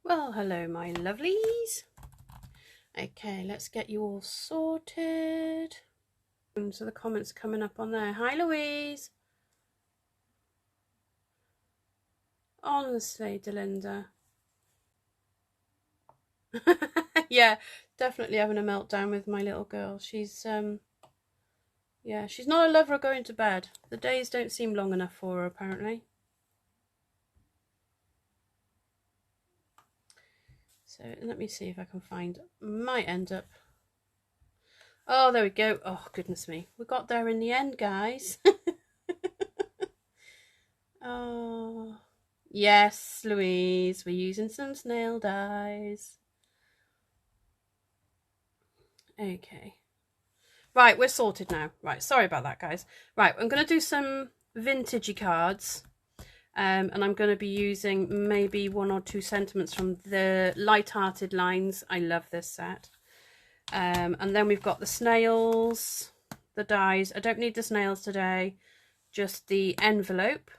Well, hello my lovelies. Okay, let's get you all sorted. So the comments coming up on there. Hi Louise. Honestly, Delinda. Yeah, definitely having a meltdown with my little girl. She's yeah, she's not a lover of going to bed. The days don't seem long enough for her apparently. So let me see if I can find, might end up. Oh, there we go. Oh, goodness me. We got there in the end, guys. Oh, yes, Louise. We're using some snail dies. Okay. Right, we're sorted now. Right, sorry about that, guys. Right, I'm going to do some vintagey cards. And I'm going to be using maybe 1 or 2 sentiments from the Light-Hearted lines. I love this set. And then we've got the snails, the dies. I don't need the snails today, just the envelope.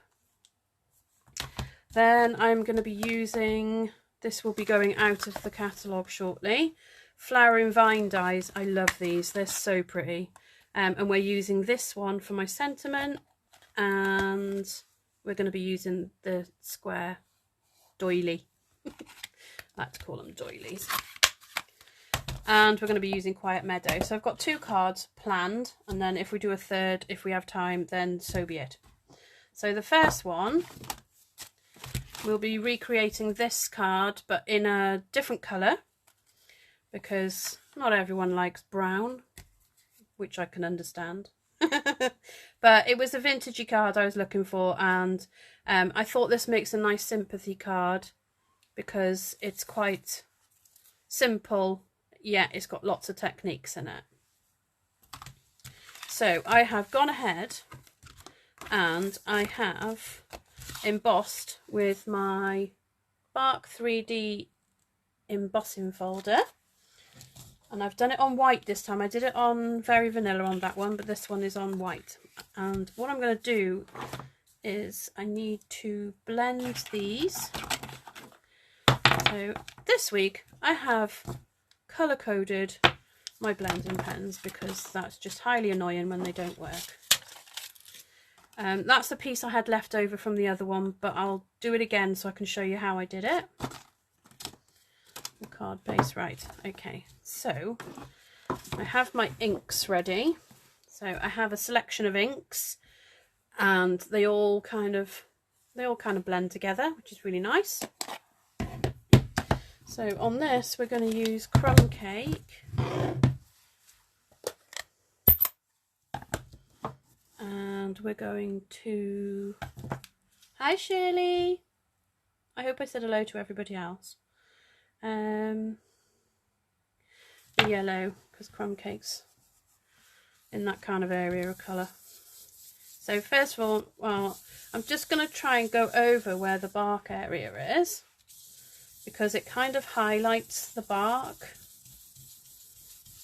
Then I'm going to be using, this will be going out of the catalogue shortly, Flowering Vine dies. I love these, they're so pretty. And we're using this one for my sentiment, and we're going to be using the square doily. I like to call them doilies. And we're going to be using Quiet Meadow. So I've got 2 cards planned, and then if we do a third, if we have time, then so be it. So the first one, we'll be recreating this card, but in a different colour, because not everyone likes brown, which I can understand. But it was a vintagey card I was looking for, and I thought this makes a nice sympathy card because it's quite simple, yet it's got lots of techniques in it. So I have gone ahead and I have embossed with my Bark 3D embossing folder, and I've done it on white this time. I did it on very vanilla on that one, but this one is on white. And what I'm going to do is I need to blend these. So this week I have colour coded my blending pens because that's just highly annoying when they don't work. That's the piece I had left over from the other one, but I'll do it again so I can show you how I did it. The card base, right, okay, so I have my inks ready. So I have a selection of inks, and they all kind of blend together, which is really nice. So on this we're going to use Crumb Cake, and we're going to, hi Shirley, I hope I said hello to everybody else. The yellow, because Crumb Cake's in that kind of area of colour. So first of all, well, I'm just going to try and go over where the bark area is, because it kind of highlights the bark,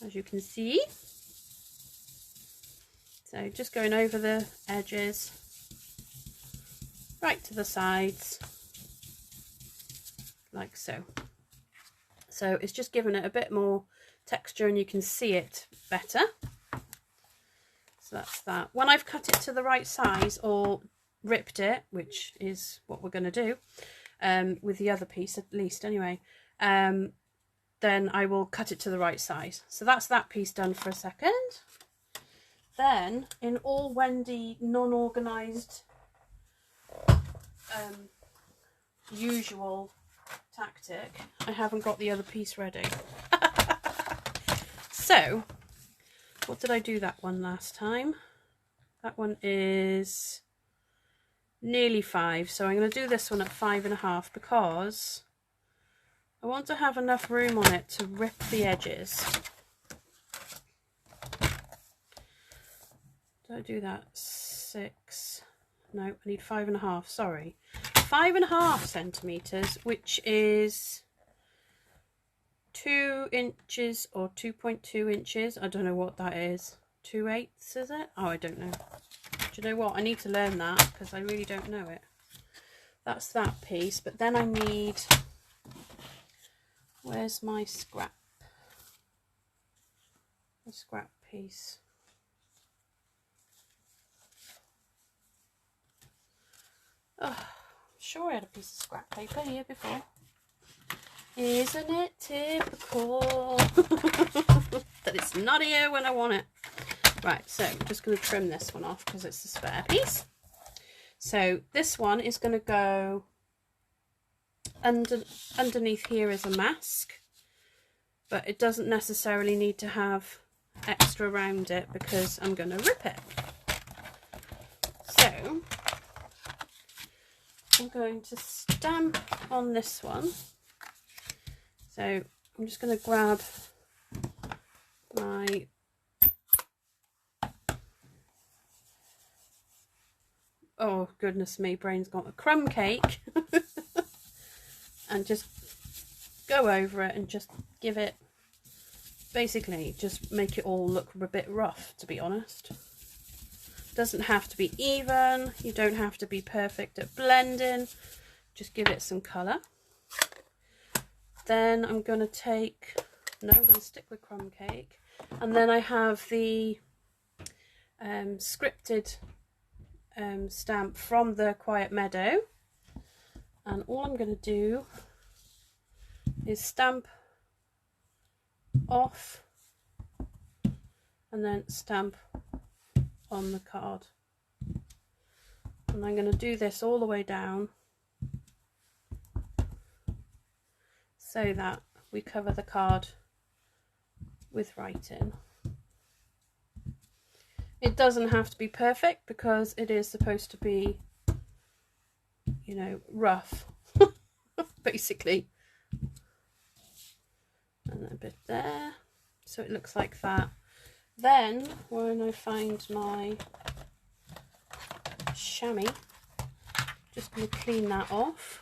as you can see. So just going over the edges, right to the sides, like so. So it's just giving it a bit more texture and you can see it better. So that's that. When I've cut it to the right size or ripped it, which is what we're going to do, with the other piece at least anyway, then I will cut it to the right size. So that's that piece done for a second. Then, in all Wendy non-organised usual tactic, I haven't got the other piece ready. So, what did I do that one last time? That one is nearly 5, so I'm going to do this one at 5.5 because I want to have enough room on it to rip the edges. Did I do that? 6? No, I need 5.5, sorry. 5.5 centimetres, which is 2 inches or 2.2 inches. I don't know what that is. 2/8, is it? Oh, I don't know. Do you know what? I need to learn that because I really don't know it. That's that piece, but then I need Where's my scrap? The scrap piece. Oh, I'm sure I had a piece of scrap paper here before. Isn't it typical that it's not here when I want it? Right, so I'm just going to trim this one off because it's a spare piece. So this one is going to go underneath here as a mask, but it doesn't necessarily need to have extra around it because I'm going to rip it. So I'm going to stamp on this one. So I'm just going to grab my oh goodness me, brain's got a crumb cake and just go over it and just give it, basically just make it all look a bit rough, to be honest. Doesn't have to be even, you don't have to be perfect at blending, just give it some colour. Then I'm going to take, no, I'm going to stick with crumb cake, and then I have the scripted stamp from the Quiet Meadow, and all I'm going to do is stamp off and then stamp on the card, and I'm going to do this all the way down so that we cover the card with writing. It doesn't have to be perfect because it is supposed to be, you know, rough, basically. And a bit there, so it looks like that. Then, when I find my chamois, just going to clean that off.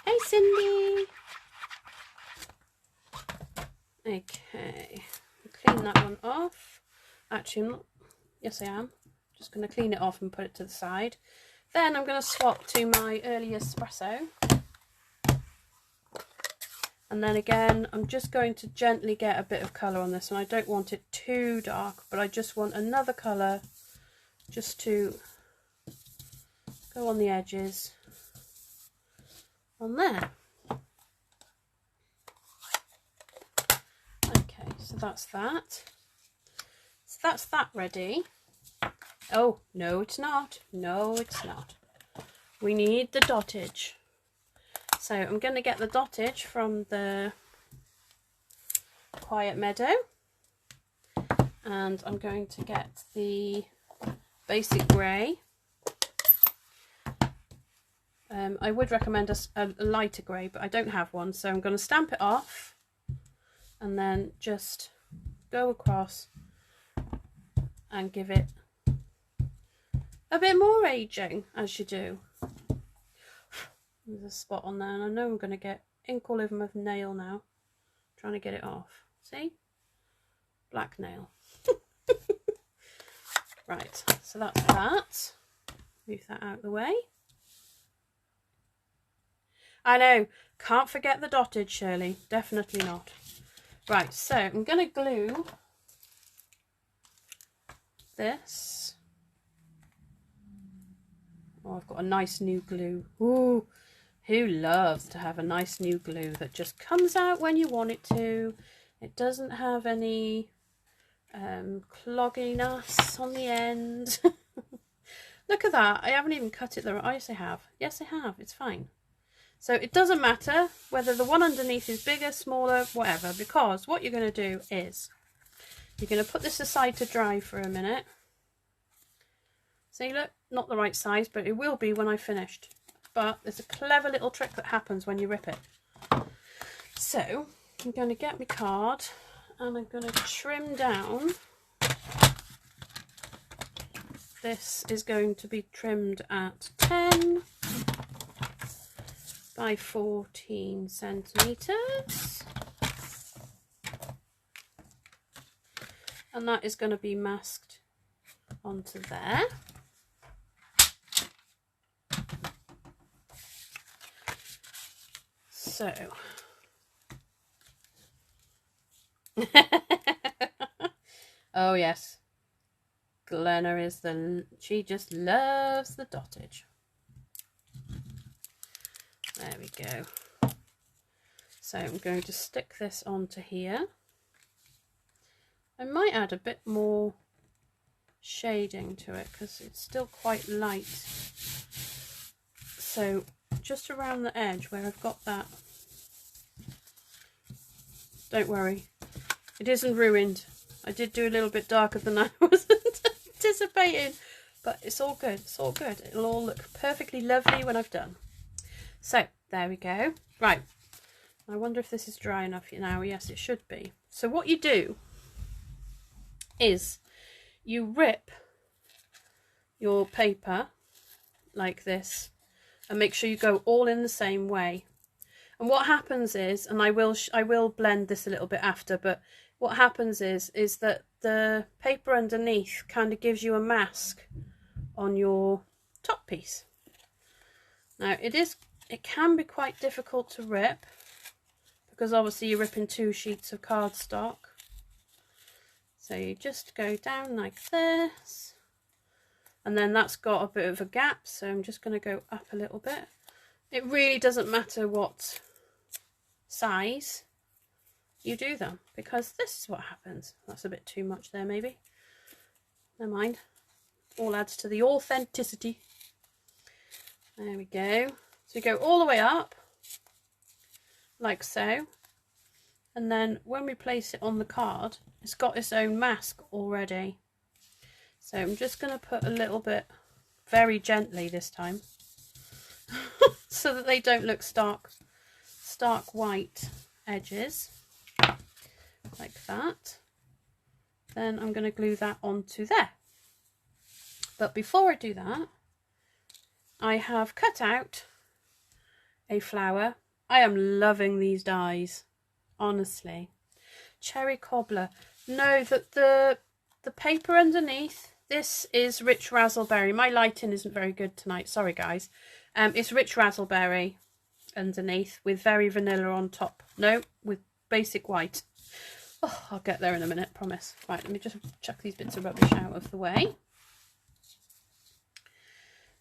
Hey Cindy! Okay, clean that one off. Actually, I'm not. Yes, I am. Just going to clean it off and put it to the side. Then I'm going to swap to my early espresso. And then again, I'm just going to gently get a bit of colour on this one. I don't want it too dark, but I just want another colour just to go on the edges on there. Okay, so that's that. So that's that ready. Oh, no it's not. No, it's not. We need the dottage. So I'm going to get the dottage from the Quiet Meadow, and I'm going to get the basic grey. I would recommend a lighter grey, but I don't have one, so I'm going to stamp it off and then just go across and give it a bit more aging, as you do. There's a spot on there, and I know I'm going to get ink all over my nail now, trying to get it off. See? Black nail. Right, so that's that. Move that out of the way. I know, can't forget the dottage, Shirley. Definitely not. Right, so I'm going to glue this. Oh, I've got a nice new glue. Ooh, who loves to have a nice new glue that just comes out when you want it to? It doesn't have any clogginess on the end. Look at that. I haven't even cut it there. Oh, yes, I have. Yes, I have. It's fine. So it doesn't matter whether the one underneath is bigger, smaller, whatever, because what you're going to do is you're going to put this aside to dry for a minute. See, look, not the right size, but it will be when I've finished. But there's a clever little trick that happens when you rip it. So I'm going to get my card and I'm going to trim down. This is going to be trimmed at 10 by 14 centimetres. And that is going to be masked onto there. So Oh yes, Glenna is she just loves the dottage. There we go. So I'm going to stick this onto here. I might add a bit more shading to it because it's still quite light. So just around the edge where I've got that, don't worry, it isn't ruined. I did do a little bit darker than I was anticipating, but it's all good, it's all good. It'll all look perfectly lovely when I've done. So there we go. Right, I wonder if this is dry enough now. Yes, it should be. So what you do is you rip your paper like this and make sure you go all in the same way. And what happens is, and I will blend this a little bit after, but what happens is that the paper underneath kind of gives you a mask on your top piece. Now it can be quite difficult to rip because obviously you're ripping 2 sheets of cardstock. So you just go down like this, and then that's got a bit of a gap, so I'm just going to go up a little bit. It really doesn't matter what size you do them, because this is what happens. That's a bit too much there maybe. Never mind. All adds to the authenticity. There we go. So you go all the way up, like so. And then when we place it on the card, it's got its own mask already. So I'm just going to put a little bit, very gently this time, so that they don't look stark white edges, like that. Then I'm going to glue that onto there. But before I do that, I have cut out a flower. I am loving these dies, honestly. Cherry cobbler. No, the paper underneath, this is rich raspberry. My lighting isn't very good tonight, sorry guys. It's rich raspberry underneath with very vanilla on top. No, with basic white. Oh, I'll get there in a minute, promise. Right, let me just chuck these bits of rubbish out of the way.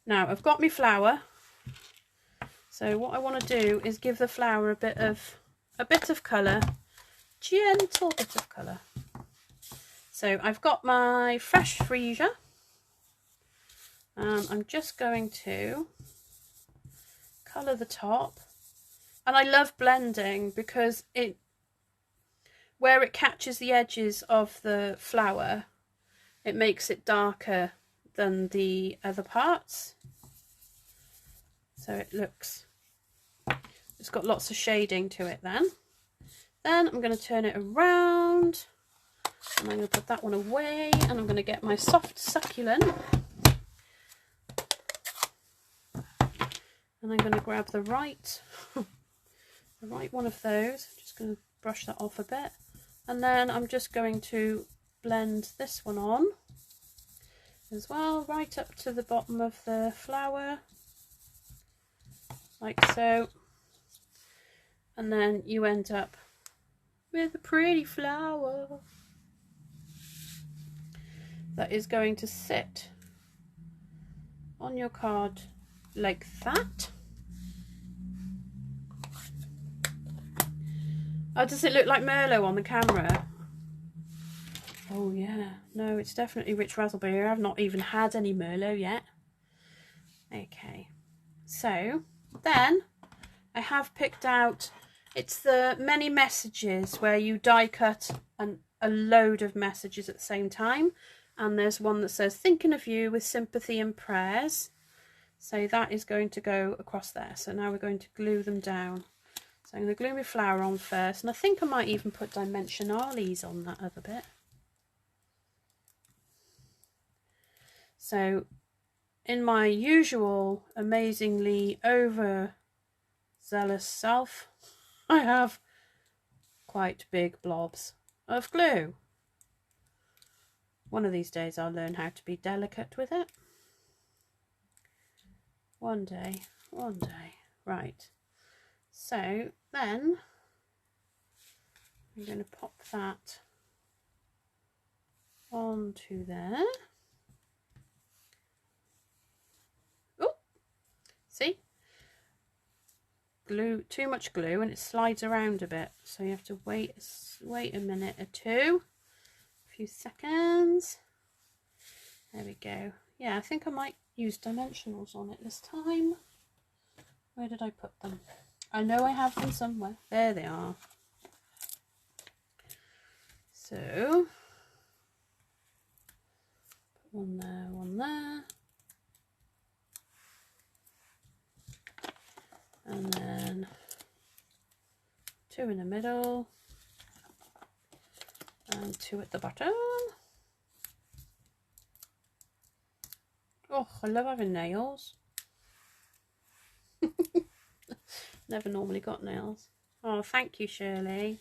Now I've got my flower. So what I want to do is give the flower a bit of colour, gentle bit of colour. So I've got my fresh freesia. I'm just going to colour the top, and I love blending because where it catches the edges of the flower, it makes it darker than the other parts. So it's got lots of shading to it then. Then I'm going to turn it around, and I'm going to put that one away, and I'm going to get my soft succulent, and I'm going to grab the right one of those. I'm just going to brush that off a bit, and then I'm just going to blend this one on as well, right up to the bottom of the flower, like so, and then you end up with a pretty flower that is going to sit on your card like that. Oh, does it look like Merlot on the camera? Oh yeah, no, it's definitely rich raspberry. I've not even had any Merlot yet. Okay, so then I have picked out, it's the many messages where you die cut a load of messages at the same time, and there's one that says thinking of you with sympathy and prayers. So that is going to go across there. So now we're going to glue them down. So I'm going to glue my flower on first, and I think I might even put dimensionales on that other bit. So in my usual amazingly overzealous self, I have quite big blobs of glue. One of these days I'll learn how to be delicate with it. One day. Right. So then I'm going to pop that onto there. Oh, see? Glue, too much glue, and it slides around a bit. So you have to wait a minute or two. A few seconds. There we go. Yeah, I think I might use dimensionals on it this time. Where did I put them? I know I have them somewhere. There they are. So, put one there, one there. And then 2 in the middle. And 2 at the bottom. Oh, I love having nails. Never normally got nails. Oh, thank you, Shirley.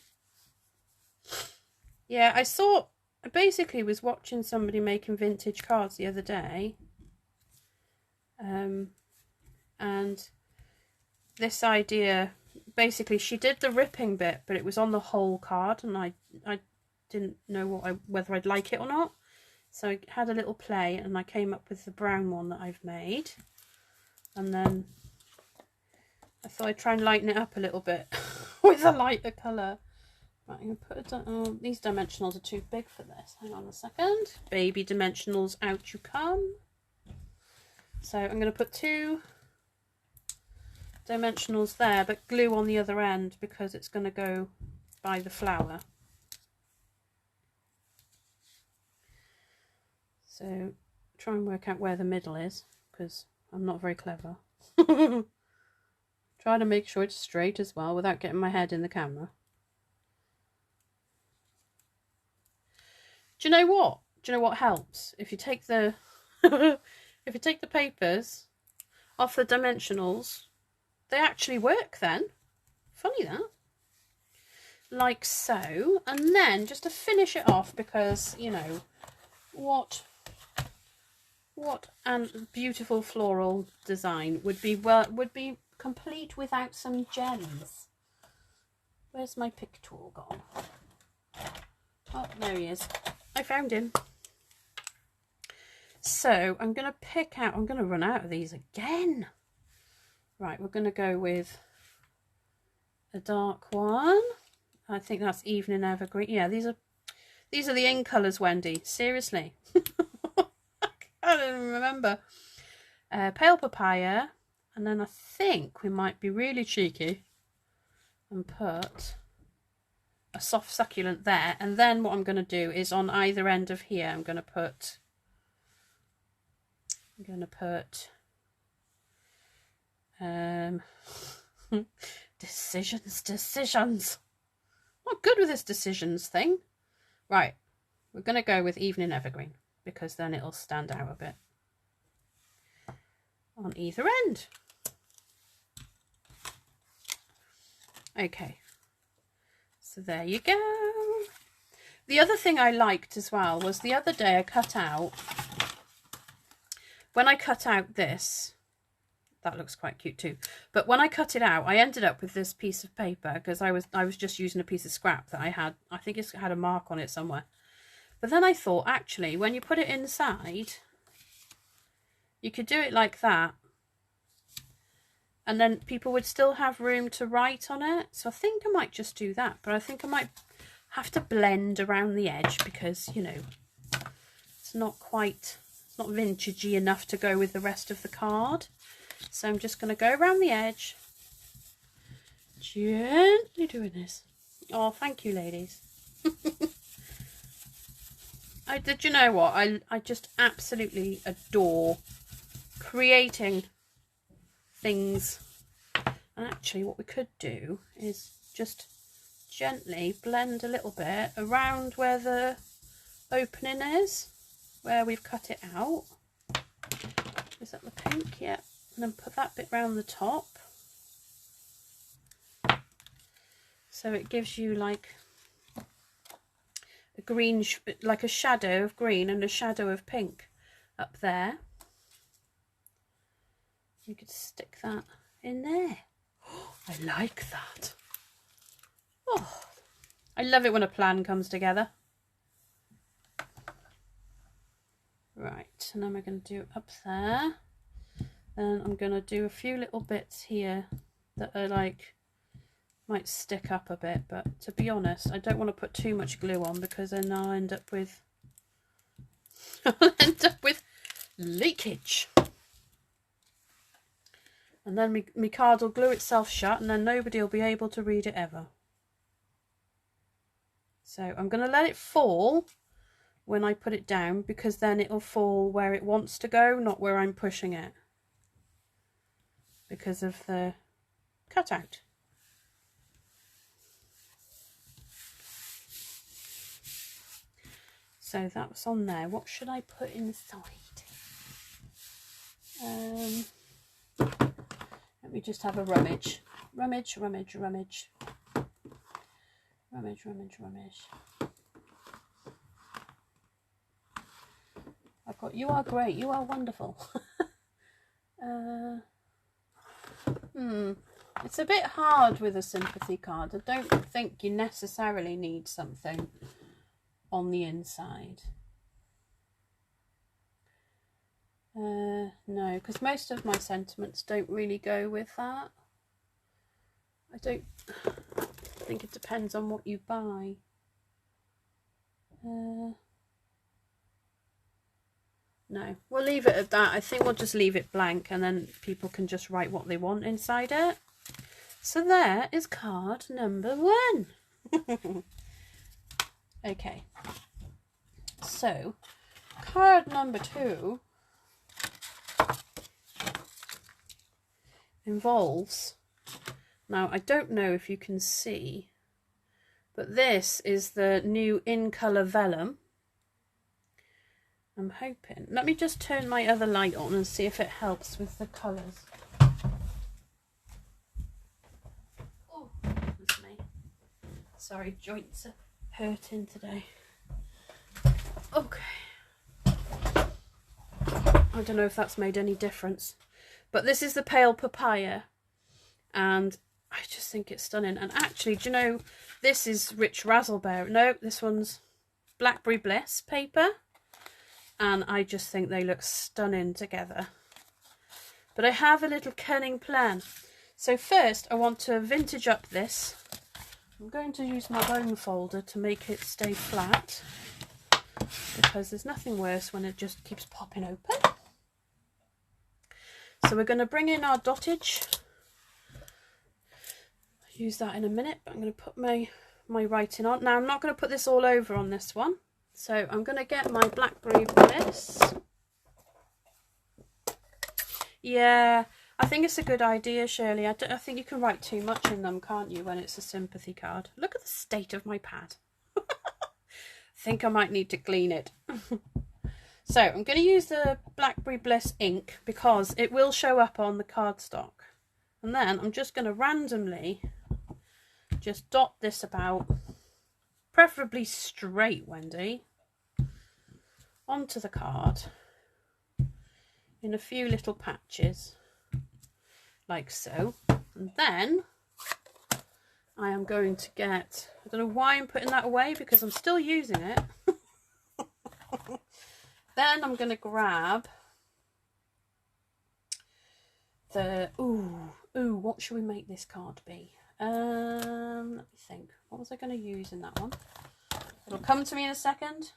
Yeah, I basically was watching somebody making vintage cards the other day. And this idea, basically she did the ripping bit, but it was on the whole card, and I didn't know whether I'd like it or not. So I had a little play, and I came up with the brown one that I've made. And then I thought I'd try and lighten it up a little bit with a lighter colour. Right, I'm going to put these dimensionals are too big for this. Hang on a second. Baby dimensionals, out you come. So I'm going to put 2 dimensionals there, but glue on the other end because it's going to go by the flower. So try and work out where the middle is, because I'm not very clever. Try to make sure it's straight as well without getting my head in the camera. Do you know what? Do you know what helps? If you take the if you take the papers off the dimensionals, they actually work then. Funny that. Like so. And then just to finish it off, because you know what a beautiful floral design would be complete without some gems. Where's my pick tool gone? Oh, there he is. I found him. So I'm going to pick out, I'm going to run out of these again. Right, we're going to go with a dark one. I think that's Evening Evergreen. Yeah, these are the in colours, Wendy. Seriously. I don't even remember. Pale Papaya. And then I think we might be really cheeky and put a soft succulent there. And then what I'm going to do is on either end of here, I'm going to put decisions. Not good with this decisions thing. Right, we're going to go with Evening Evergreen because then it'll stand out a bit on either end. Okay, so there you go. The other thing I liked as well was the other day I cut out, when I cut out this, that looks quite cute too, but when I cut it out I ended up with this piece of paper because I was just using a piece of scrap that I had. I think it's had a mark on it somewhere, but then I thought actually when you put it inside you could do it like that, and then people would still have room to write on it. So I think I might just do that, but I think I might have to blend around the edge because, you know, it's not vintagey enough to go with the rest of the card. So I'm just going to go around the edge, gently doing this. Oh, thank you, ladies. Did you know what? I just absolutely adore creating things. And actually what we could do is just gently blend a little bit around where the opening is, where we've cut it out. Is that the pink? Yeah. And then put that bit round the top. So it gives you like a green, like a shadow of green and a shadow of pink up there. You could stick that in there. Oh, I like that. Oh, I love it when a plan comes together. Right, and then we're going to do up there. Then I'm going to do a few little bits here that are like, might stick up a bit, but to be honest, I don't want to put too much glue on because then I'll end up with leakage. And then my card will glue itself shut and then nobody will be able to read it ever. So I'm going to let it fall when I put it down, because then it'll fall where it wants to go, not where I'm pushing it, because of the cutout. So that was on there. What should I put inside? Let me just have a rummage. Rummage. I've got "You are great, you are wonderful." It's a bit hard with a sympathy card. I don't think you necessarily need something on the inside. No, because most of my sentiments don't really go with that. I think it depends on what you buy. No, we'll leave it at that. I think we'll just leave it blank and then people can just write what they want inside it. So there is card number 1. Okay, so card number 2 involves, now I don't know if you can see, but this is the new In Colour Vellum. I'm hoping, let me just turn my other light on and see if it helps with the colours. Oh, that's me. Sorry, joints are hurting today. Okay. I don't know if that's made any difference. But this is the Pale Papaya. And I just think it's stunning. And actually, do you know, this is Rich Razzleberry. No, this one's Blackberry Bliss paper. And I just think they look stunning together. But I have a little cunning plan. So first I want to vintage up this. I'm going to use my bone folder to make it stay flat, because there's nothing worse when it just keeps popping open. So we're going to bring in our dottage. I'll use that in a minute, but I'm going to put my writing on. Now I'm not going to put this all over on this one. So I'm going to get my Blackberry Bliss. Yeah, I think it's a good idea, Shirley. I think you can write too much in them, can't you, when it's a sympathy card? Look at the state of my pad. I think I might need to clean it. So I'm going to use the Blackberry Bliss ink because it will show up on the cardstock. And then I'm just going to randomly just dot this about, preferably straight, Wendy, onto the card in a few little patches, like so. And then I am going to get, I don't know why I'm putting that away because I'm still using it. Then I'm going to grab the, what should we make this card be? Let me think. What was I going to use in that one? It'll come to me in a second.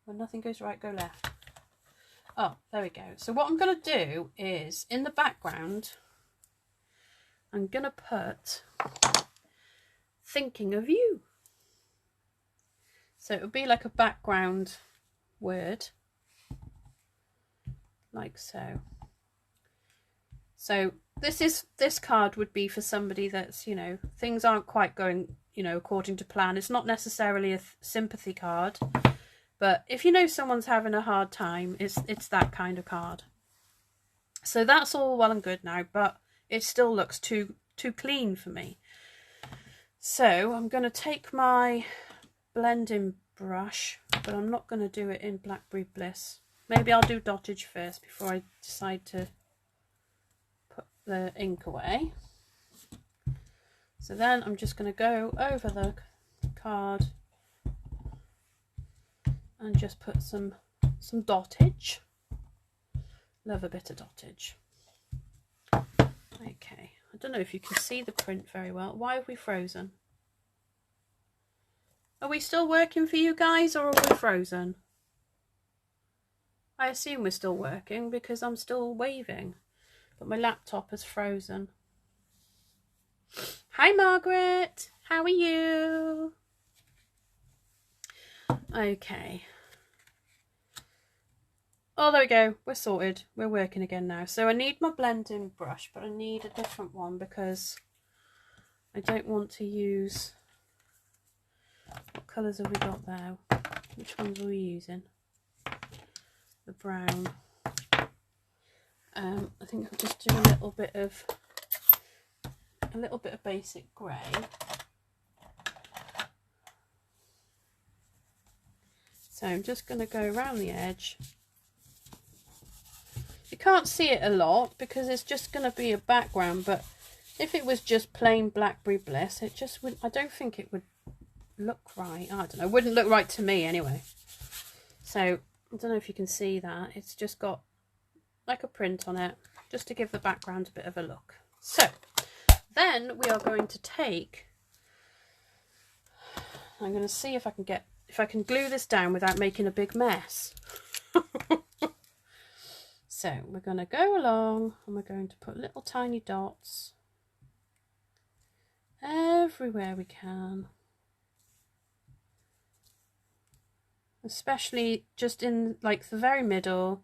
When nothing goes right, go left. Oh, there we go. So what I'm going to do is, in the background, I'm going to put "Thinking of You." So it'll be like a background word, like so. So this card would be for somebody that's, you know, things aren't quite going, you know, according to plan. It's not necessarily a sympathy card, but if you know someone's having a hard time, it's that kind of card. So that's all well and good now, but it still looks too clean for me. So I'm going to take my blending brush, but I'm not going to do it in Blackberry Bliss. Maybe I'll do dottage first before I decide to put the ink away. So then I'm just going to go over the card and just put some dottage. Love a bit of dottage. Okay, I don't know if you can see the print very well. Why have we frozen? Are we still working for you guys, or are we frozen? I assume we're still working because I'm still waving, but my laptop is frozen. Hi Margaret, how are you? Okay. Oh, there we go. We're sorted. We're working again now. So I need my blending brush, but I need a different one because I don't want to use... What colours have we got there? Which ones are we using? The brown. I think I'll just do a little bit of basic grey. So I'm just going to go around the edge. You can't see it a lot because it's just going to be a background, but if it was just plain Blackberry Bliss, it just wouldn't, I don't think it would look right. I don't know, it wouldn't look right to me anyway. So I don't know if you can see that. It's just got like a print on it, just to give the background a bit of a look. So then we are going to take, I'm going to see if I can glue this down without making a big mess. So we're going to go along and we're going to put little tiny dots everywhere we can. Especially just in like the very middle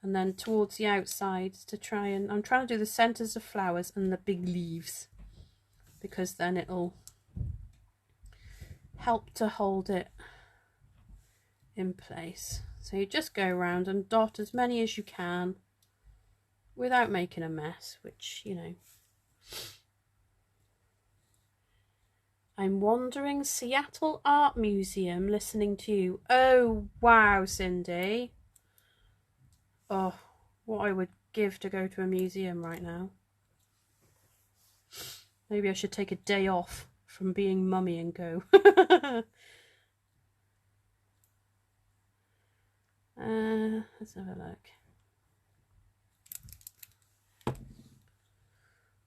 and then towards the outsides to try and, I'm trying to do the centres of flowers and the big leaves because then it'll help to hold it in place. So you just go around and dot as many as you can without making a mess, which, you know. I'm wandering Seattle Art Museum listening to you. Oh, wow, Cindy. Oh, what I would give to go to a museum right now. Maybe I should take a day off from being mummy and go. Let's have a look.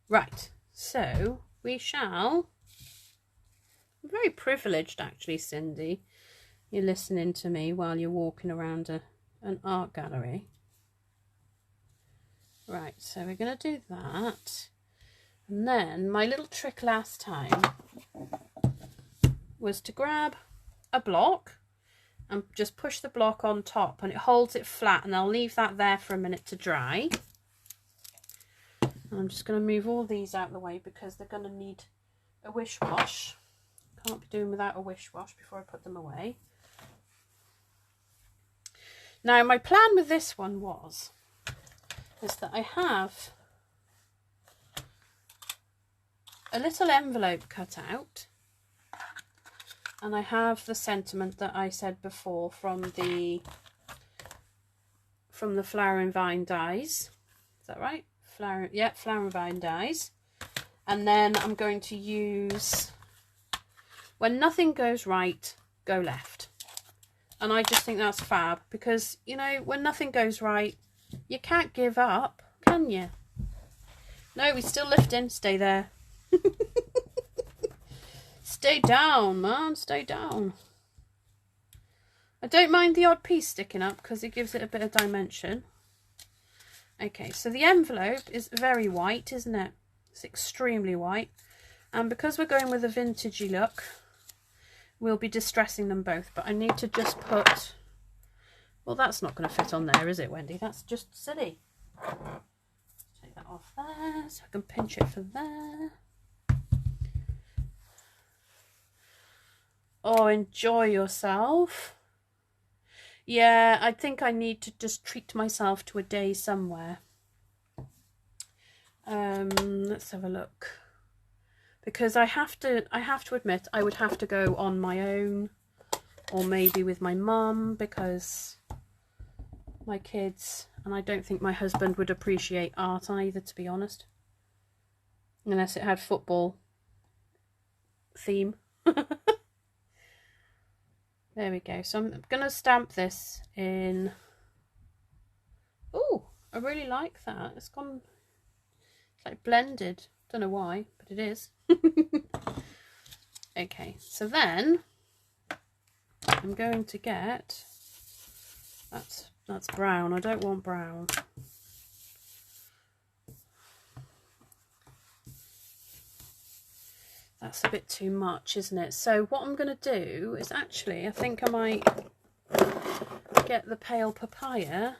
Right, so we shall... I'm very privileged actually, Cindy. You're listening to me while you're walking around an art gallery. Right, so we're going to do that. And then my little trick last time was to grab a block and just push the block on top and it holds it flat, and I'll leave that there for a minute to dry. And I'm just going to move all these out of the way because they're going to need a wish wash. Can't be doing without a wish wash before I put them away. Now my plan with this one is that I have a little envelope cut out, and I have the sentiment that I said before from the Flower and Vine dies. Is that right? Flower and Vine dies. And then I'm going to use when nothing goes right, go left. And I just think that's fab because, you know, when nothing goes right, you can't give up, can you? No, we're still lifting. Stay there. Stay down, man. Stay down. I don't mind the odd piece sticking up because it gives it a bit of dimension. Okay, so the envelope is very white, isn't it? It's extremely white. And because we're going with a vintagey look, we'll be distressing them both. But I need to just put... Well, that's not going to fit on there, is it, Wendy? That's just silly. Take that off there so I can pinch it for there. Oh, enjoy yourself. Yeah, I think I need to just treat myself to a day somewhere. Let's have a look. Because I have to admit, I would have to go on my own, or maybe with my mum, because my kids, and I don't think my husband would appreciate art either, to be honest, unless it had football theme. There we go. So I'm going to stamp this in. Oh, I really like that. It's gone, it's like blended. Don't know why, but it is. Okay, so then I'm going to get, that's brown. I don't want brown. That's a bit too much, isn't it? So what I'm going to do is actually, I think I might get the pale papaya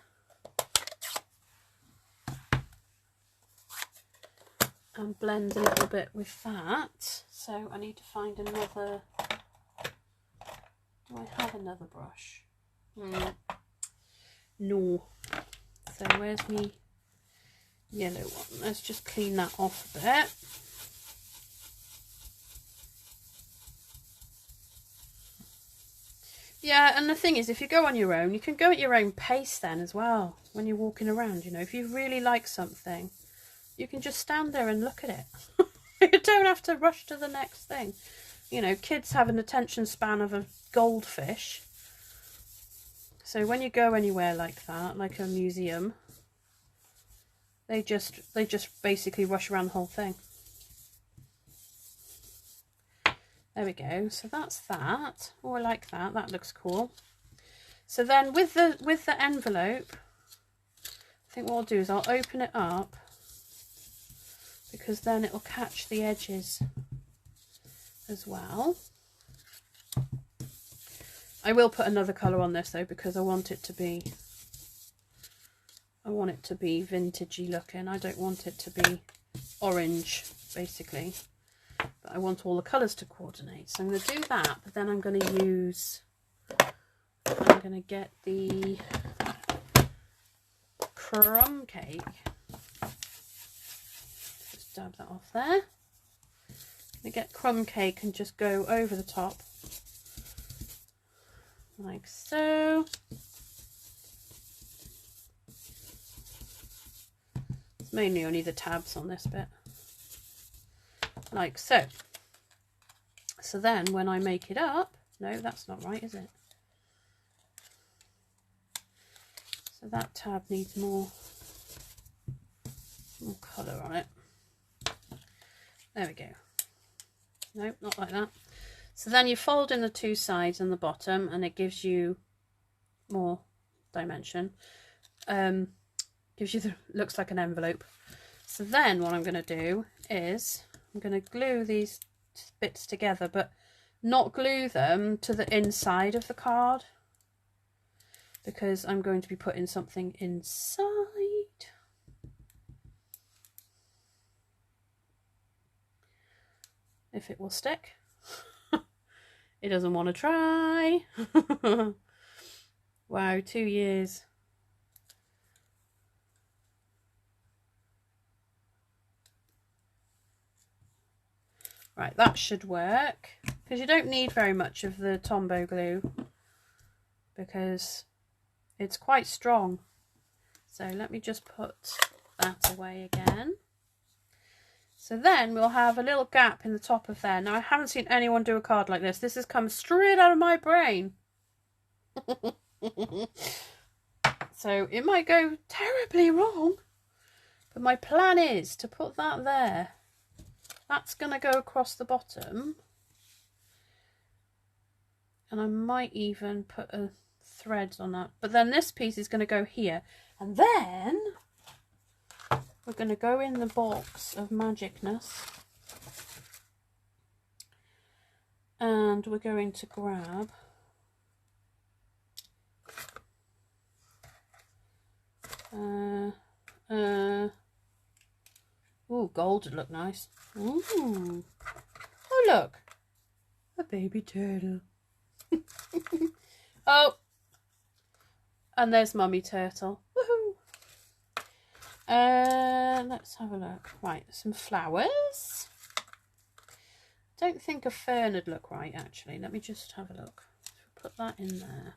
and blend a little bit with that. So I need to find another, do I have another brush? No. So where's me yellow one? Let's just clean that off a bit. Yeah, and the thing is, if you go on your own, you can go at your own pace then as well when you're walking around. You know, if you really like something, you can just stand there and look at it. You don't have to rush to the next thing. You know, kids have an attention span of a goldfish. So when you go anywhere like that, like a museum, they just basically rush around the whole thing. There we go. So that's that. Oh, I like that. That looks cool. So then with the envelope, I think what I'll do is I'll open it up, because then it will catch the edges as well. I will put another colour on this though, because I want it to be vintagey looking. I don't want it to be orange, basically. But I want all the colours to coordinate. So I'm going to do that, but then I'm going to get the crumb cake. Just dab that off there. I'm going to get crumb cake and just go over the top. Like so. It's mainly only the tabs on this bit. Like so. So then when I make it up, no, that's not right, is it? So that tab needs more colour on it. There we go. No, not like that. So then you fold in the two sides and the bottom, and it gives you more dimension. Gives you looks like an envelope. So then what I'm going to do is I'm going to glue these bits together, but not glue them to the inside of the card, because I'm going to be putting something inside. If it will stick. It doesn't want to try. Wow, 2 years. Right, that should work, because you don't need very much of the Tombow glue, because it's quite strong. So let me just put that away again. So then we'll have a little gap in the top of there. Now I haven't seen anyone do a card like this. This has come straight out of my brain. So it might go terribly wrong, but my plan is to put that there. That's going to go across the bottom, and I might even put a thread on that. But then this piece is going to go here, and then we're going to go in the box of magicness, and we're going to grab ooh, gold would look nice. Ooh. Oh, look. A baby turtle. Oh. And there's Mummy Turtle. Woohoo. Let's have a look. Right, some flowers. Don't think a fern would look right, actually. Let me just have a look. Put that in there.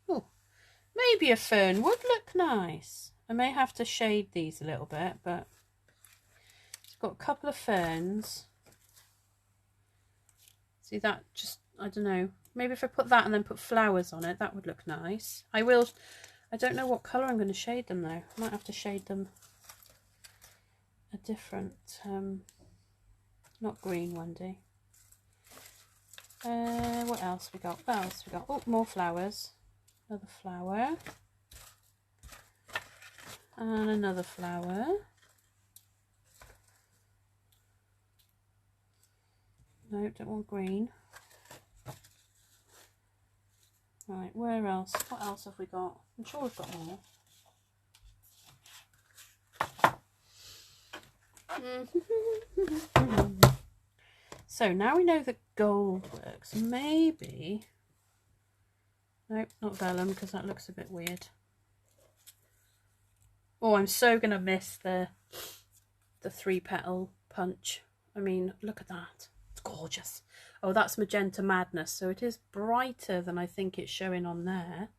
Oh, maybe a fern would look nice. I may have to shade these a little bit, but it's got a couple of ferns. See that? Just, I don't know. Maybe if I put that and then put flowers on it, that would look nice. I will. I don't know what colour I'm going to shade them though. I might have to shade them a different, not green, Wendy. What else we got? What else we got? Oh, more flowers. Another flower. And another flower. No, don't want green. Right, where else? What else have we got? I'm sure we've got more. So now we know that gold works. Maybe... Nope, not vellum, because that looks a bit weird. Oh, I'm so going to miss the 3-petal punch. I mean, look at that. It's gorgeous. Oh, that's Magenta Madness, so it is brighter than I think it's showing on there.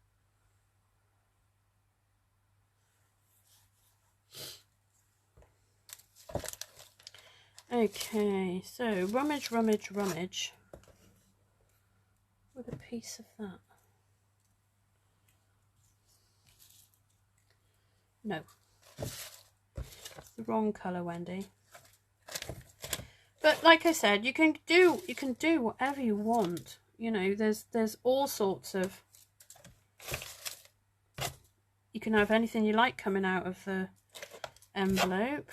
Okay, so rummage, rummage, rummage with a piece of that. No, it's the wrong colour, Wendy. But like I said, you can do whatever you want. You know, there's all sorts of. You can have anything you like coming out of the envelope.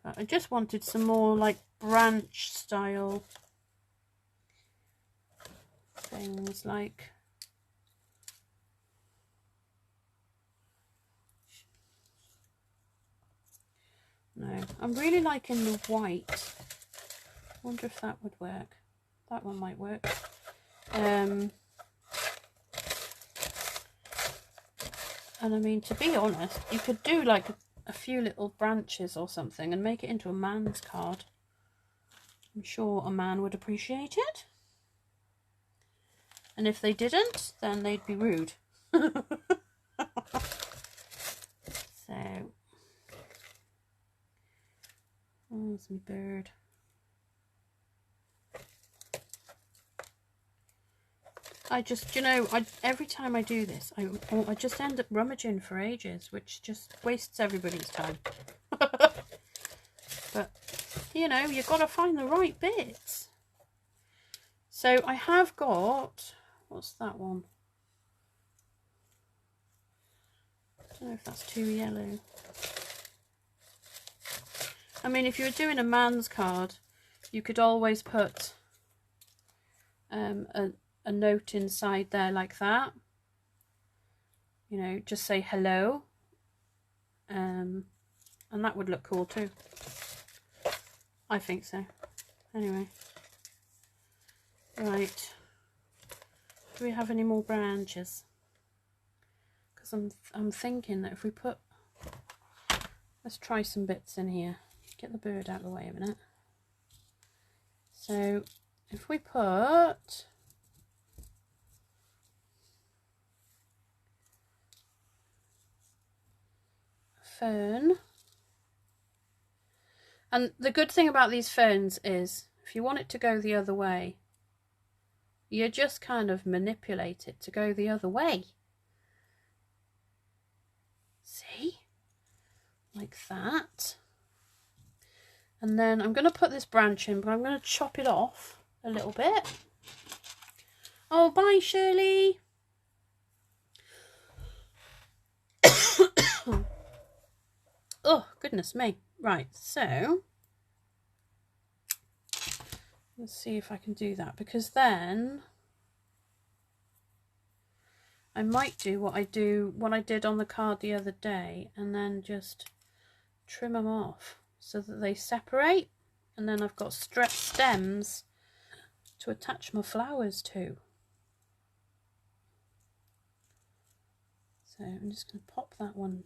But I just wanted some more like branch style things, like no, I'm really liking the white. Wonder if that would work. That one might work. And I mean, to be honest, you could do like a few little branches or something and make it into a man's card. I'm sure a man would appreciate it. And if they didn't, then they'd be rude. So, oh, there's my bird. I just, you know, every time I do this, I just end up rummaging for ages, which just wastes everybody's time. But, you know, you've got to find the right bits. So I have got, what's that one? I don't know if that's too yellow. I mean, if you were doing a man's card, you could always put a note inside there like that. You know, just say hello. And that would look cool too. I think so. Anyway. Right. Do we have any more branches? Because I'm thinking that if we put... Let's try some bits in here. Get the bird out of the way a minute. So, if we put... a fern. And the good thing about these ferns is, if you want it to go the other way, you just kind of manipulate it to go the other way. See? Like that. And then I'm going to put this branch in, but I'm going to chop it off a little bit. Oh, bye, Shirley. Oh, goodness me. Right, so let's see if I can do that, because then I might do what I did on the card the other day, and then just trim them off so that they separate, and then I've got stems to attach my flowers to. So I'm just going to pop that one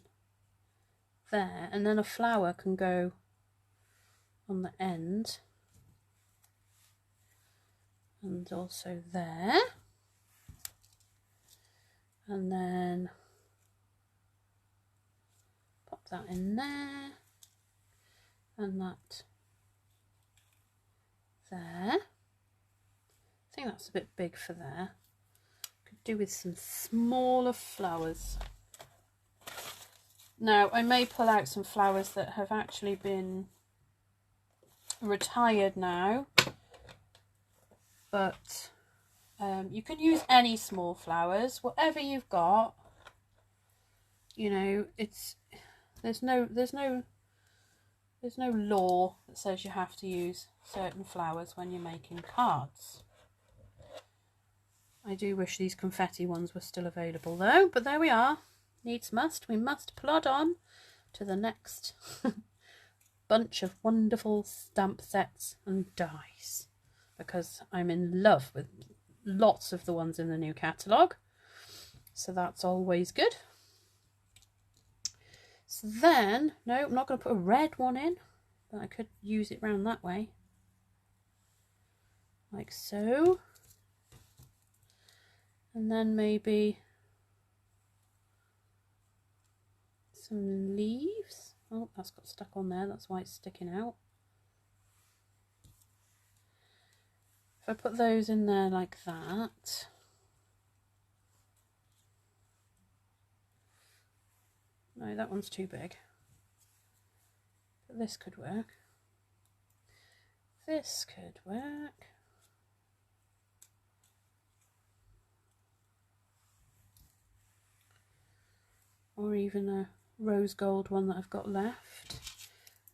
there, and then a flower can go on the end, and also there, and then pop that in there, and that there. I think that's a bit big for there. Could do with some smaller flowers. Now I may pull out some flowers that have actually been retired now, but you can use any small flowers, whatever you've got. You know, there's no law that says you have to use certain flowers when you're making cards. I do wish these confetti ones were still available though, but there we are. Needs must. We must plod on to the next bunch of wonderful stamp sets and dies, because I'm in love with lots of the ones in the new catalogue, so that's always good. So then, no, I'm not going to put a red one in, but I could use it round that way, like so, and then maybe some leaves. Oh, that's got stuck on there, that's why it's sticking out. If I put those in there like that, no, that one's too big, but this could work. This could work. Or even a rose gold one that I've got left.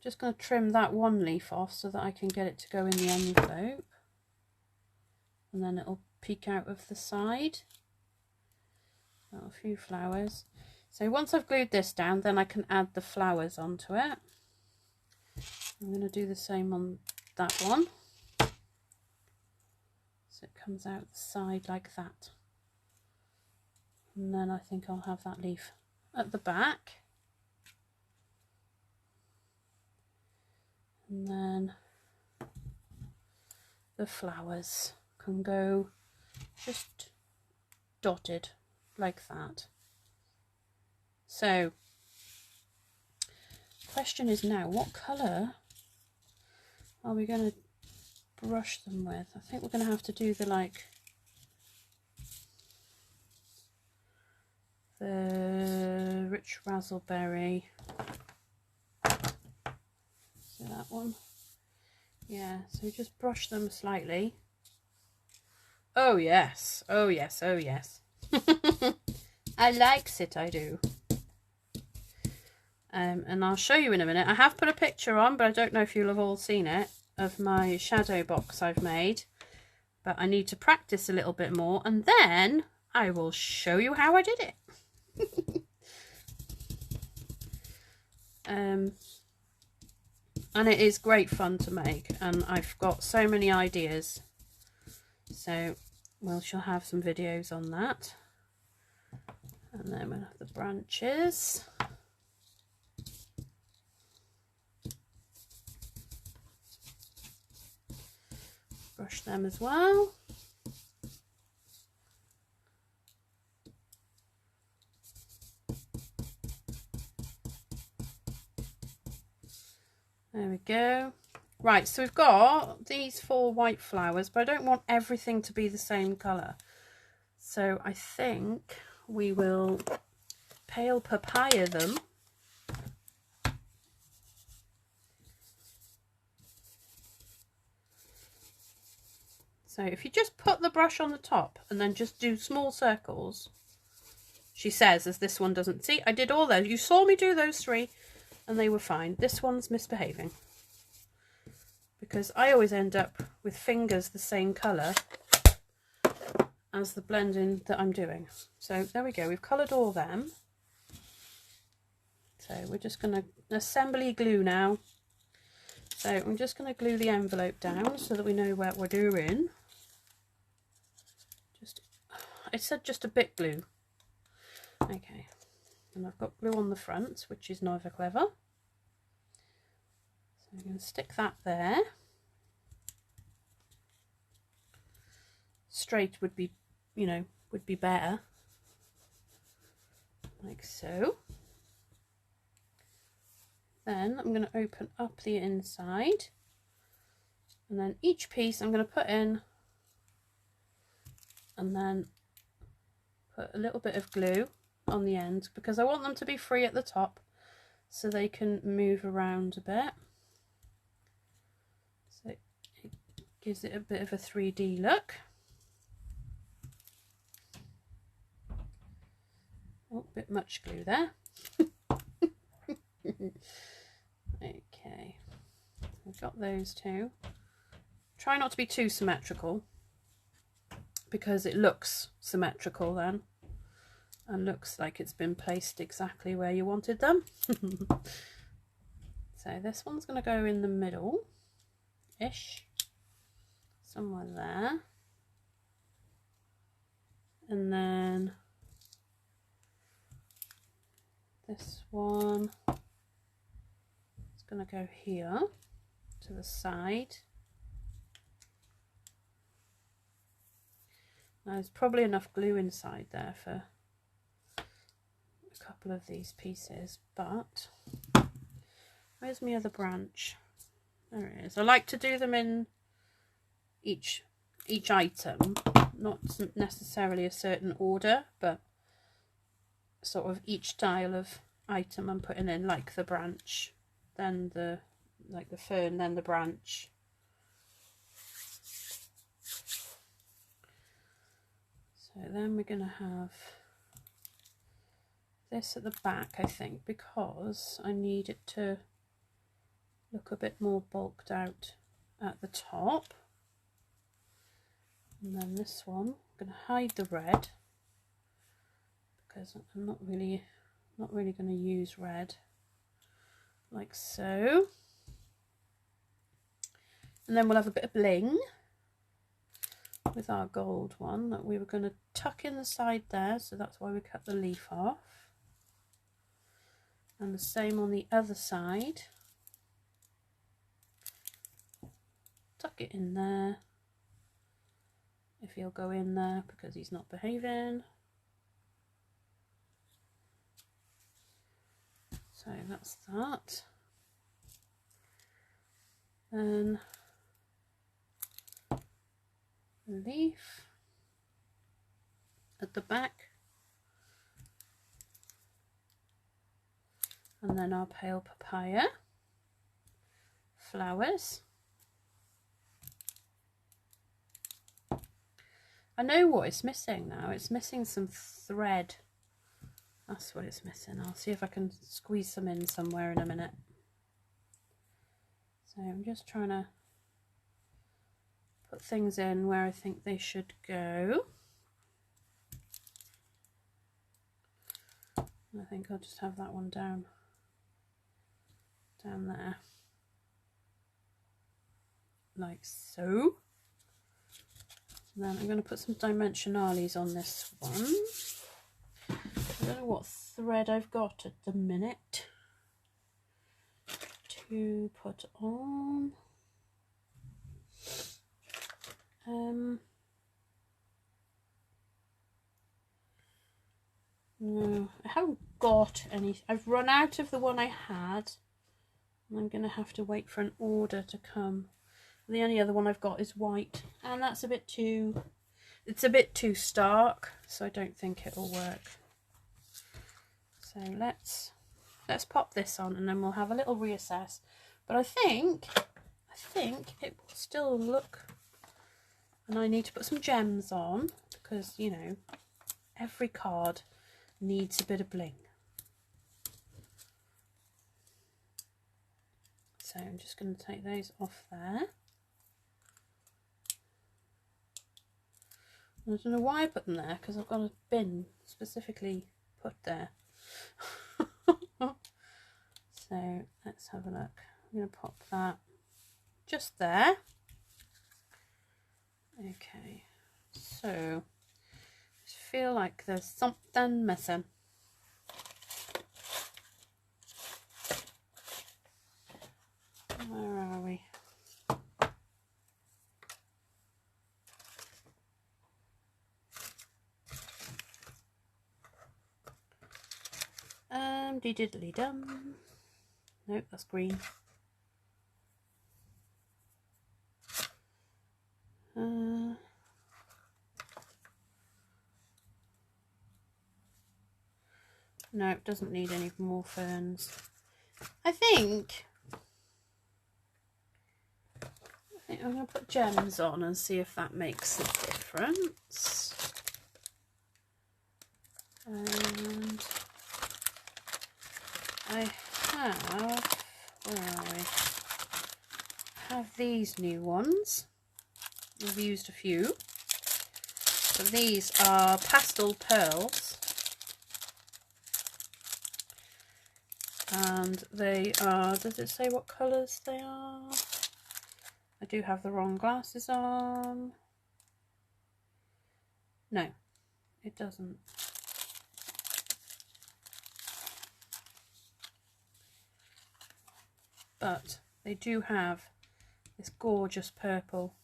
Just going to trim that one leaf off so that I can get it to go in the envelope, and then it'll peek out of the side. Got a few flowers. So once I've glued this down, then I can add the flowers onto it. I'm going to do the same on that one, so it comes out the side like that, and then I think I'll have that leaf at the back, and then the flowers can go just dotted like that. So question is now, what colour are we going to brush them with? I think we're going to have to do the rich razzleberry. So that one, yeah, so just brush them slightly. Oh yes, oh yes, oh yes. I likes it, I do. And I'll show you in a minute. I have put a picture on, but I don't know if you'll have all seen it, of my shadow box I've made, but I need to practice a little bit more, and then I will show you how I did it. And it is great fun to make, and I've got so many ideas, so we shall have some videos on that. And then we'll have the branches. Brush them as well. There we go. Right, so we've got these 4 white flowers, but I don't want everything to be the same colour. So I think we will pale papaya them. So if you just put the brush on the top and then just do small circles, she says, as this one doesn't. See, I did all those. You saw me do those 3 and they were fine. This one's misbehaving, because I always end up with fingers the same colour as the blending that I'm doing. So there we go, we've coloured all them. So we're just going to assembly glue now. So I'm just going to glue the envelope down so that we know what we're doing. I said just a bit glue. Okay, and I've got glue on the front, which is never clever. So I'm going to stick that there. Straight would be, you know, would be better. Like so. Then I'm going to open up the inside, and then each piece I'm going to put in and then put a little bit of glue on the end, because I want them to be free at the top so they can move around a bit. So it gives it a bit of a 3D look. Oh, a bit much glue there. Okay, I've got those two. Try not to be too symmetrical, because it looks symmetrical then and looks like it's been placed exactly where you wanted them. So this one's going to go in the middle ish, somewhere there, and then this one is going to go here to the side. Now, there's probably enough glue inside there for a couple of these pieces, but where's my other branch? There it is. I like to do them in each item, not necessarily a certain order, but sort of each style of item I'm putting in, like the branch, then the fern, then the branch. So then we're going to have this at the back, I think, because I need it to look a bit more bulked out at the top. And then this one, I'm going to hide the red, because I'm not really going to use red, like so. And then we'll have a bit of bling with our gold one that we were going to tuck in the side there, so that's why we cut the leaf off. And the same on the other side. Tuck it in there, if he'll go in there, because he's not behaving. So that's that. Then leaf at the back, and then our pale papaya flowers. I know what it's missing now. It's missing some thread. That's what it's missing. I'll see if I can squeeze some in somewhere in a minute. So I'm just trying to put things in where I think they should go. I think I'll just have that one down there, like so. And then I'm going to put some dimensionales on this one. I don't know what thread I've got at the minute to put on. No, I haven't got any. I've run out of the one I had, and I'm going to have to wait for an order to come. The only other one I've got is white, and that's a bit too, it's a bit too stark, so I don't think it'll work. So let's pop this on, and then we'll have a little reassess. But I think it will still look, and I need to put some gems on, because, you know, every card needs a bit of bling. So I'm just going to take those off there. I don't know why I put them there, because I've got a bin specifically put there. So let's have a look. I'm going to pop that just there. Okay, so I feel like there's something missing. Where are we? Diddly dum. Nope, that's green. No, it doesn't need any more ferns. I think I'm going to put gems on and see if that makes a difference. And I have, where are we? I have these new ones. I've used a few. So these are pastel pearls. And they are, does it say what colours they are? I do have the wrong glasses on. No, it doesn't. But they do have this gorgeous purple.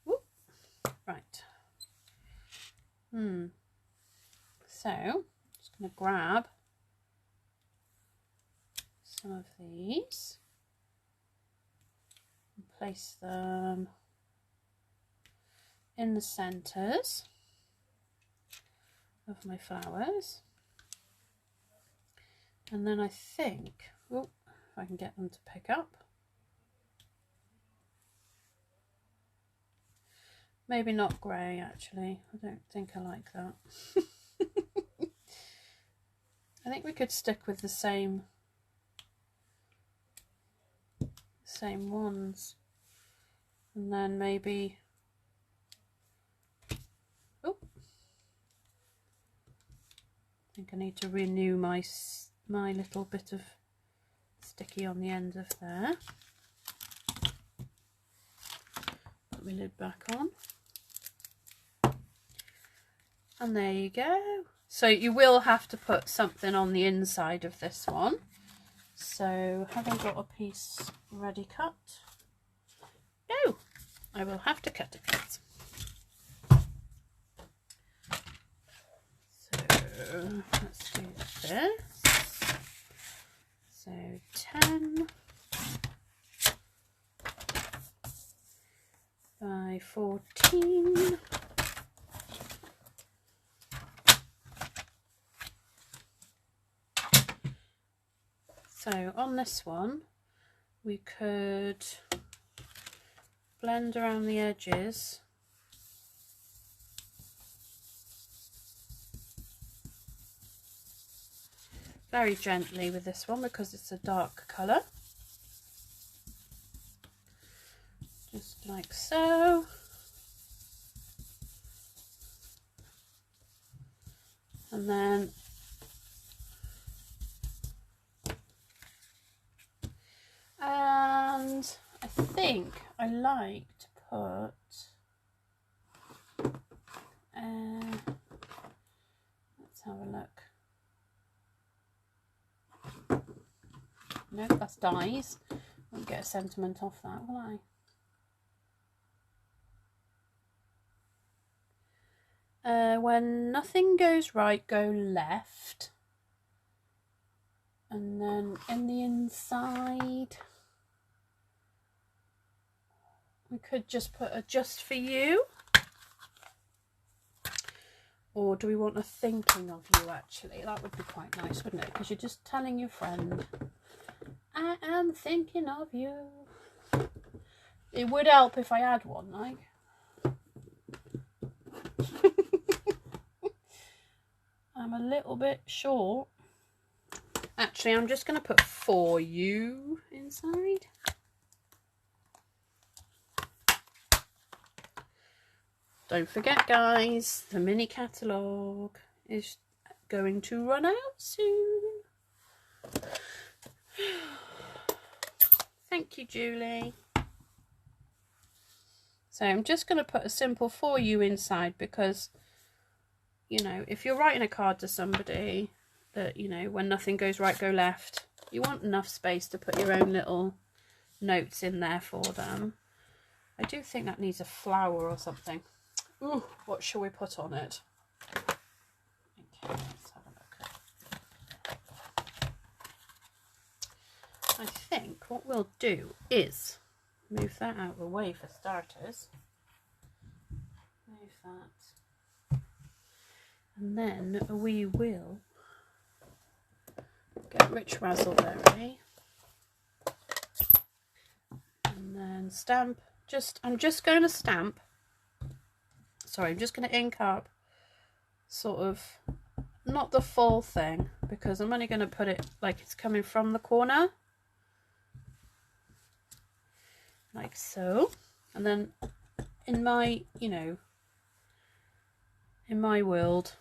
Whoop. Right. So, I'm just going to grab some of these and place them in the centres of my flowers. And then I think, oh, if I can get them to pick up. Maybe not grey, actually. I don't think I like that. I think we could stick with the same ones. And then maybe, oh, I think I need to renew my little bit of sticky on the end of there. Put my lid back on. And there you go. So you will have to put something on the inside of this one. So have I got a piece ready cut? No, I will have to cut it. So let's do this. So 10 by 14. So on this one, we could blend around the edges very gently with this one because it's a dark colour. Just like so. And then I think I like to put let's have a look. Nope, that's dyes. Won't get a sentiment off that, will I? When nothing goes right, go left. And then in the inside, we could just put a just for you. Or do we want a thinking of you, actually? That would be quite nice, wouldn't it? Because you're just telling your friend, I am thinking of you. It would help if I had one, like. I'm a little bit short. Actually, I'm just going to put for you inside. Don't forget, guys, the mini catalogue is going to run out soon. Thank you, Julie. So I'm just going to put a simple for you inside because, you know, if you're writing a card to somebody that, you know, when nothing goes right, go left, you want enough space to put your own little notes in there for them. I do think that needs a flower or something. Ooh, what shall we put on it? Okay, let's have a look. think what we'll do is move that out of the way for starters. Move that. And then we will get Rich Razzleberry. And then stamp. I'm just going to stamp. Sorry, I'm just going to ink up sort of, not the full thing, because I'm only going to put it like it's coming from the corner. Like so. And then in my, you know, in my world,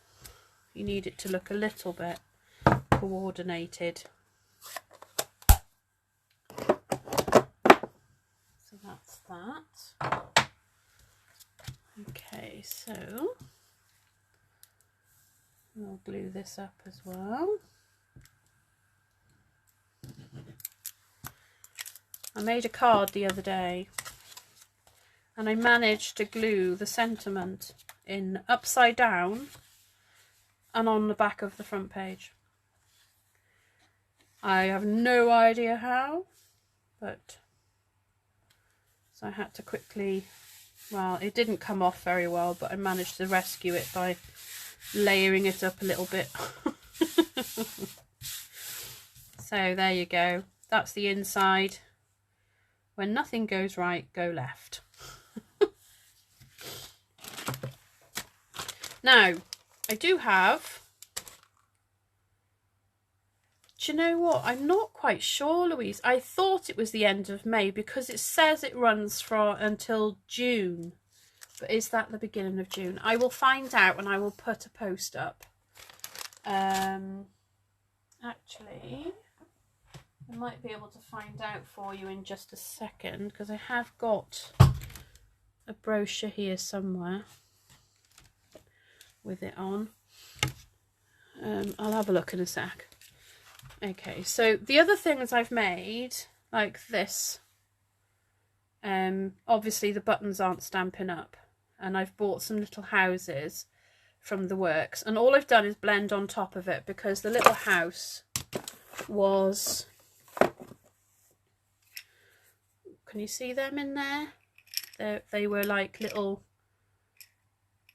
you need it to look a little bit coordinated. So that's that. Okay, so we'll glue this up as well. I made a card the other day and I managed to glue the sentiment in upside down and on the back of the front page. I have no idea how, but so I had to quickly, well, it didn't come off very well, but I managed to rescue it by layering it up a little bit. So there you go. That's the inside. When nothing goes right, go left. Now, I do have... Do you know what? I'm not quite sure, Louise. I thought it was the end of May because it says it runs until June. But is that the beginning of June? I will find out and I will put a post up. Actually, I might be able to find out for you in just a second because I have got a brochure here somewhere with it on. I'll have a look in a sec. Okay, so the other things I've made, like this, obviously the buttons aren't stamping up, and I've bought some little houses from the works, and all I've done is blend on top of it because the little house was, can you see them in there? They were like little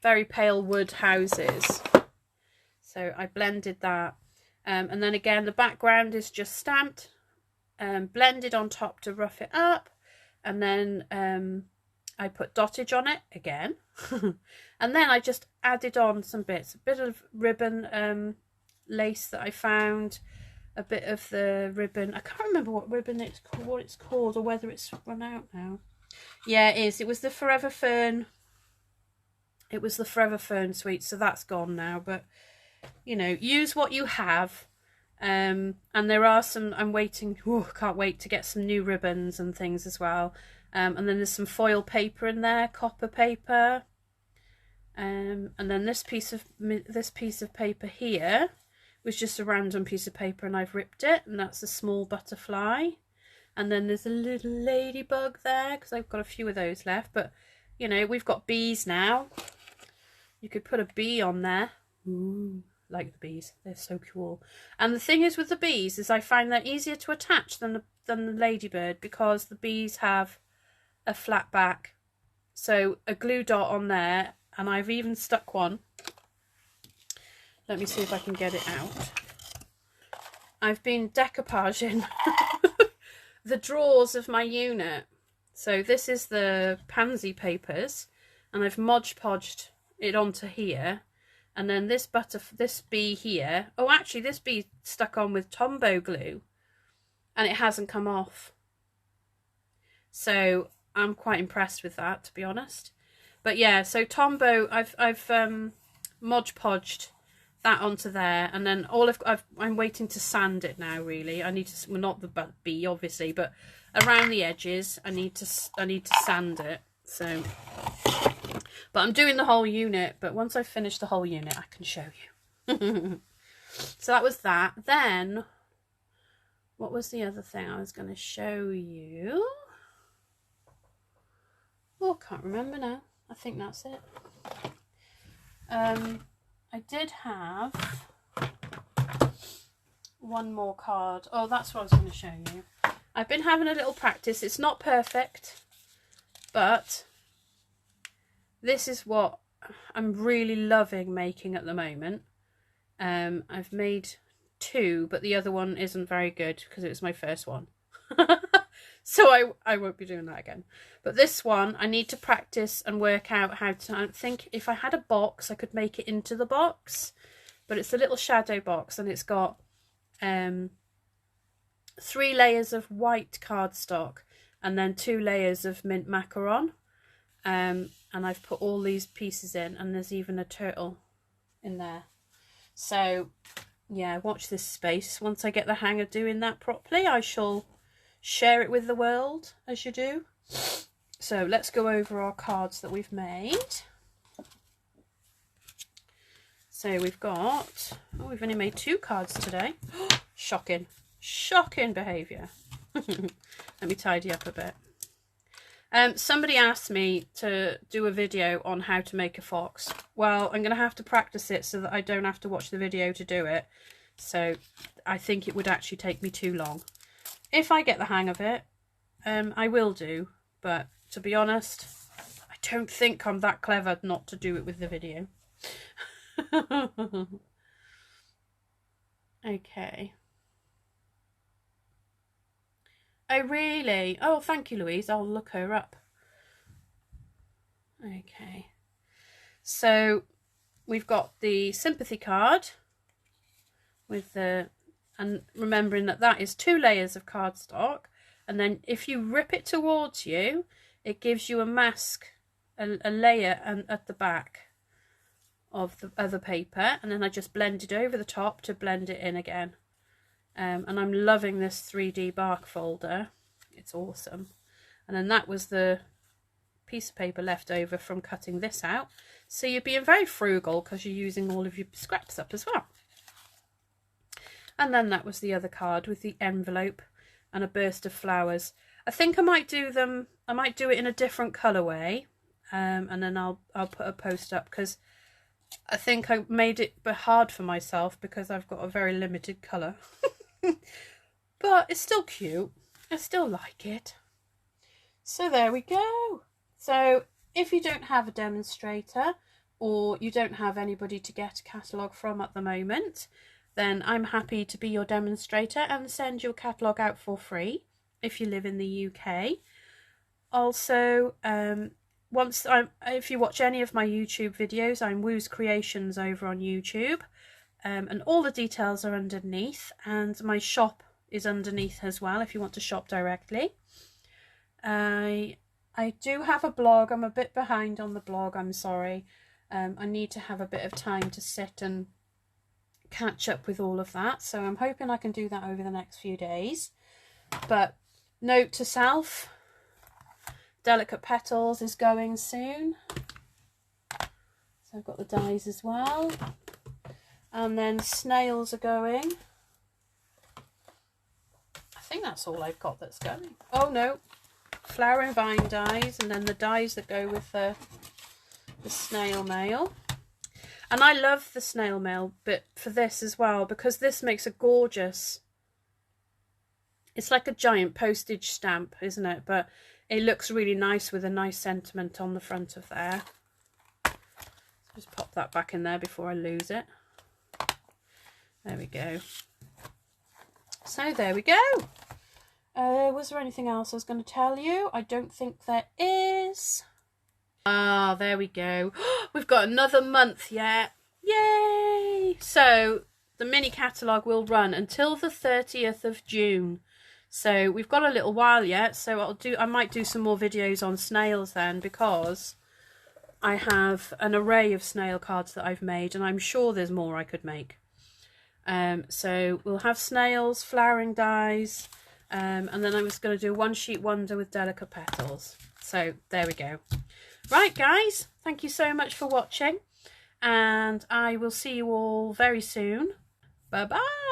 very pale wood houses, so I blended that. And then again, the background is just stamped, blended on top to rough it up, and then I put dottage on it again, and then I just added on some bits, a bit of ribbon lace that I found, a bit of the ribbon. I can't remember what ribbon it's called, or whether it's run out now. Yeah, it is. It was the Forever Fern. It was the Forever Fern suite, so that's gone now, but you know, use what you have. And there are some, I'm waiting, can't wait to get some new ribbons and things as well. And then there's some foil paper in there, copper paper. And then this piece of paper here was just a random piece of paper and I've ripped it, and that's a small butterfly. And then there's a little ladybug there because I've got a few of those left, but you know, we've got bees now. You could put a bee on there. Ooh, like the bees, they're so cool. And the thing is with the bees is I find they're easier to attach than the ladybird because the bees have a flat back. So a glue dot on there, and I've even stuck one. Let me see if I can get it out. I've been decoupaging the drawers of my unit. So this is the pansy papers, and I've Mod Podged it onto here. And then this bee here, oh actually this bee stuck on with Tombow glue and it hasn't come off. So I'm quite impressed with that, to be honest. But yeah, so Tombow, I've Mod Podged that onto there, and then I'm waiting to sand it now. Really, I need to, well, not the bee obviously, but around the edges I need to sand it. So. But I'm doing the whole unit, but once I finish the whole unit, I can show you. So that was that. Then, what was the other thing I was going to show you? Oh, I can't remember now. I think that's it. I did have one more card. Oh, that's what I was going to show you. I've been having a little practice. It's not perfect, but this is what I'm really loving making at the moment. I've made 2, but the other one isn't very good because it was my first one. So I won't be doing that again. But this one, I need to practice and work out how to... I think if I had a box, I could make it into the box. But it's a little shadow box, and it's got 3 layers of white cardstock and then 2 layers of mint macaron. And I've put all these pieces in, and there's even a turtle in there. So, yeah, watch this space. Once I get the hang of doing that properly, I shall share it with the world, as you do. So let's go over our cards that we've made. So we've got, oh, we've only made 2 cards today. Shocking, shocking behaviour. Let me tidy up a bit. Somebody asked me to do a video on how to make a fox. Well, I'm going to have to practice it so that I don't have to watch the video to do it. So I think it would actually take me too long. If I get the hang of it, I will do. But to be honest, I don't think I'm that clever not to do it with the video. Okay. Oh, really? Oh, thank you, Louise. I'll look her up. Okay. So we've got the sympathy card with the, and remembering that that is 2 layers of cardstock. And then if you rip it towards you, it gives you a mask, a layer and at the back of the other paper. And then I just blended over the top to blend it in again. And I'm loving this 3D bark folder. It's awesome. And then that was the piece of paper left over from cutting this out. So you're being very frugal because you're using all of your scraps up as well. And then that was the other card with the envelope and a burst of flowers. I think I might do them, I might do it in a different colourway. And then I'll put a post up, because I think I made it hard for myself because I've got a very limited colour. But it's still cute. I still like it. So there we go. So if you don't have a demonstrator, or you don't have anybody to get a catalogue from at the moment, then I'm happy to be your demonstrator and send your catalogue out for free if you live in the UK. Also, if you watch any of my YouTube videos, I'm Woo's Creations over on YouTube. And all the details are underneath, and my shop is underneath as well if you want to shop directly. I do have a blog. I'm a bit behind on the blog, I'm sorry. I need to have a bit of time to sit and catch up with all of that, so I'm hoping I can do that over the next few days. But note to self, Delicate Petals is going soon. So I've got the dies as well. And then snails are going. I think that's all I've got that's going. Oh no, flower and vine dies, and then the dies that go with the snail mail. And I love the snail mail bit for this as well, because this makes a gorgeous, it's like a giant postage stamp, isn't it? But it looks really nice with a nice sentiment on the front of there. Just pop that back in there before I lose it. There we go. So there we go. Was there anything else I was going to tell you? I don't think there is. Ah, there we go. We've got another month yet. Yay! So the mini catalogue will run until the 30th of June. So we've got a little while yet. So I might do some more videos on snails then, because I have an array of snail cards that I've made, and I'm sure there's more I could make. So we'll have snails, flowering dies, and then I was going to do One Sheet Wonder with Delicate Petals. So there we go. Right guys, thank you so much for watching, and I will see you all very soon. Bye bye.